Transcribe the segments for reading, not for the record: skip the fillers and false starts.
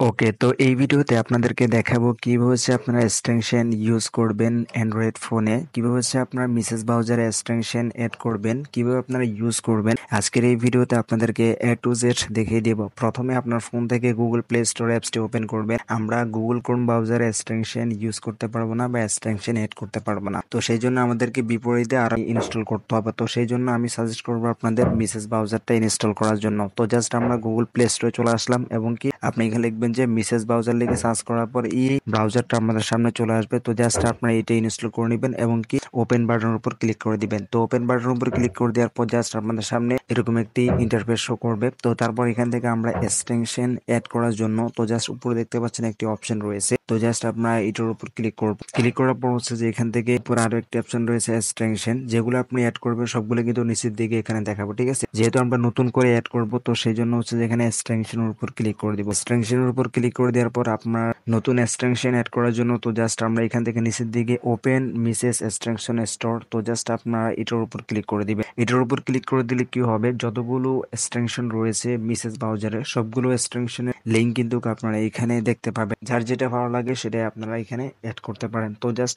ওকে, তো এই ভিডিওতে আপনাদেরকে দেখাবো কিভাবে আপনারা এক্সটেনশন ইউজ করবেন অ্যান্ড্রয়েড ফোনে, কিভাবে আপনারা মিসেস ব্রাউজারে এক্সটেনশন এড করবেন, কিভাবে আপনারা ইউজ করবেন। আজকের এই ভিডিওতে আপনাদেরকে এ টু জেড দেখিয়ে দেব। প্রথমে আপনার ফোন থেকে গুগল প্লে স্টোর অ্যাপসটি ওপেন করবেন। আমরা গুগল ক্রোম ব্রাউজারে এক্সটেনশন ইউজ করতে পারবো না বা এক্সটেনশন এড করতে পারবো না, তো সেই জন্য আমাদেরকে বিপরীতে আরো ইনস্টল করতে হবে। তো সেই জন্য আমি সাজেস্ট করবো আপনাদের মিসেস ব্রাউজারটা ইনস্টল করার জন্য। তো জাস্ট আমরা গুগল প্লে স্টোরে চলে আসলাম এবং কি আপনি এখানে লিখবেন যে মিসেস ব্রাউজার লিখে সার্চ করার পর এই ব্রাউজারটা আমাদের সামনে চলে আসবে। তো জাস্ট আপনারা এটা ইনস্টল করে নেবেন এবং কি ওপেন বাটনের উপর ক্লিক করে দিবেন। তো ওপেন বাটনের উপর ক্লিক করে দেওয়ার পর জাস্ট আপনাদের সামনে এরকম একটি ইন্টারফেস শো করবে। তো তারপর এখান থেকে আমরা এক্সটেনশন অ্যাড করার জন্য তো জাস্ট উপরে দেখতে পাচ্ছেন একটি অপশন রয়েছে। তো জাস্ট আপনারা এটার উপর ক্লিক করব। ক্লিক করার পর হচ্ছে যে এখান থেকে উপরে আরো একটি অপশন রয়েছে এক্সটেনশন, যেগুলো আপনি অ্যাড করবেন সবগুলো কিন্তু নিচের দিকে এখানে দেখাবো, ঠিক আছে। যেহেতু আমরা নতুন করে অ্যাড করব তো সেই জন্য হচ্ছে যে এখানে এক্সটেনশনের উপর ক্লিক করে দিব। এক্সটেনশনের উপর ক্লিক করে দেওয়ার পর আপনার নতুন এক্সটেনশন অ্যাড করার জন্য তো জাস্ট আমরা এখান থেকে নিচের দিকে ওপেন মিসেস এক্সটেনশন স্টোর, তো জাস্ট আপনারা এটার উপর ক্লিক করে দিবেন। এটার উপর ক্লিক করে দিলে কি হবে, যতগুলো এক্সটেনশন রয়েছে মিসেস ব্রাউজারে সবগুলো এক্সটেনশনের লিঙ্ক কিন্তু আপনারা এখানে দেখতে পাবেন। যার যেটা ভালো লাগে সেটাই আপনারা এখানে অ্যাড করতে পারেন। তো জাস্ট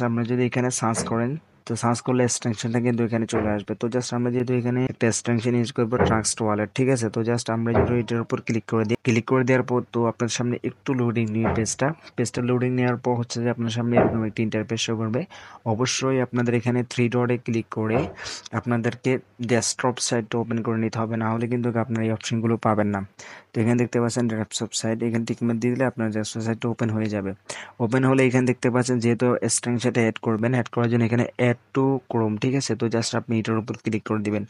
আমরা যদি এখানে সার্চ করেন তো সার্চ করলে এক্সটেনশনটা কিন্তু এখানে চলে আসবে। তো জাস্ট আমরা যেহেতু এখানে একটা এক্সটেনশন ইউজ করবো ট্রাস্ট ওয়ালেট, ঠিক আছে। তো জাস্ট আমরা যদি এটার উপর ক্লিক করে দিই, ক্লিক করে দেওয়ার পর তো আপনার সামনে একটু লোডিং নিয়ে পেজটা লোডিং নেওয়ার পর হচ্ছে যে আপনার সামনে এরকম একটি ইন্টারফেস শো করবে। অবশ্যই আপনাদের এখানে থ্রি ডটে ক্লিক করে আপনাদেরকে ডেস্কটপ সাইটটা ওপেন করে নিতে হবে, না হলে কিন্তু আপনার এই অপশনগুলো পাবেন না। তো এখানে দেখতে পাচ্ছেন ডেস্কটপ সাইট, এখানে টিকমার্ক দিয়ে দিলে আপনার ডেস্কটপ সাইটটা ওপেন হয়ে যাবে। ওপেন হলে এখানে দেখতে পাচ্ছেন যেহেতু এক্সটেনশনটা অ্যাড করবেন, অ্যাড করার জন্য এখানে অ্যাড টু ক্রোম, ঠিক আছে। তো জাস্ট আপনি এটার উপর ক্লিক করে দিবেন।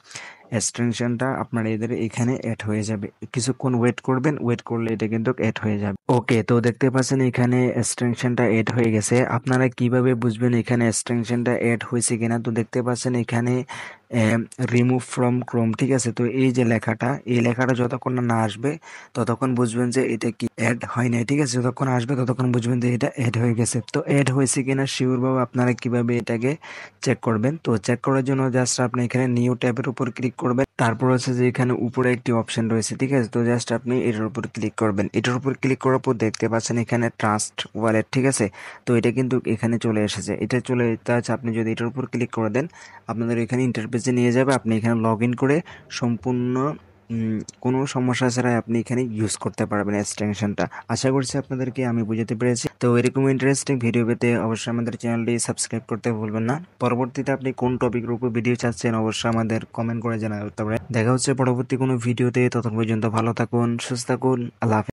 এক্সটেনশনটা আপনার এদের এখানে অ্যাড হয়ে যাবে। কিছুক্ষণ ওয়েট করবেন, ওয়েট করলে এটা কিন্তু অ্যাড হয়ে যাবে। ওকে, তো দেখতে পাচ্ছেন এখানে এক্সটেনশনটা অ্যাড হয়ে গেছে। আপনারা কিভাবে বুঝবেন এখানে এক্সটেনশনটা অ্যাড হয়েছে কিনা, তো দেখতে পাচ্ছেন এখানে রিমুভ ফ্রম ক্রোম, ঠিক আছে। তো এই যে লেখাটা, এই লেখাটা যতক্ষণ না আসবে ততক্ষণ বুঝবেন যে এটা কি অ্যাড হয় নাই, ঠিক আছে। যতক্ষণ আসবে ততক্ষণ বুঝবেন যে এটা অ্যাড হয়ে গেছে। তো অ্যাড হয়েছে কিনা শিওর ভাবে আপনারা কিভাবে এটাকে চেক করবেন, তো চেক করার জন্য জাস্ট আপনি এখানে নিউ ট্যাবের উপর ক্লিক করবেন। তারপর হচ্ছে যে এখানে উপরে একটি অপশন রয়েছে, ঠিক আছে। তো জাস্ট আপনি এটার উপর ক্লিক করবেন। এটার উপর ক্লিক করার পর দেখতে পাচ্ছেন এখানে ট্রাস্ট ওয়ালেট, ঠিক আছে। তো এটা কিন্তু এখানে চলে এসেছে, এটা চলে যাচ্ছে। আপনি যদি এটার উপর ক্লিক করে দেন আপনাদের এখানে ইন্টারফেসে নিয়ে যাবে। আপনি এখানে লগ ইন করে সম্পূর্ণ কোনো সমস্যা ছাড়াই আপনি এখানে ইউজ করতে পারবেন এক্সটেনশনটা। আশা করছি আপনাদেরকে আমি বুঝাতে পেরেছি। তো এরকম ইন্টারেস্টিং ভিডিও পেতে অবশ্যই আমাদের চ্যানেলটি সাবস্ক্রাইব করতে ভুলবেন না। পরবর্তীতে আপনি কোন টপিকের উপর ভিডিও চাচ্ছেন অবশ্যই আমাদের কমেন্ট করে জানাতে পারেন। দেখা হচ্ছে পরবর্তী কোনো ভিডিওতে, ততক্ষণ পর্যন্ত ভালো থাকুন, সুস্থ থাকুন, আল্লাহ হাফেজ।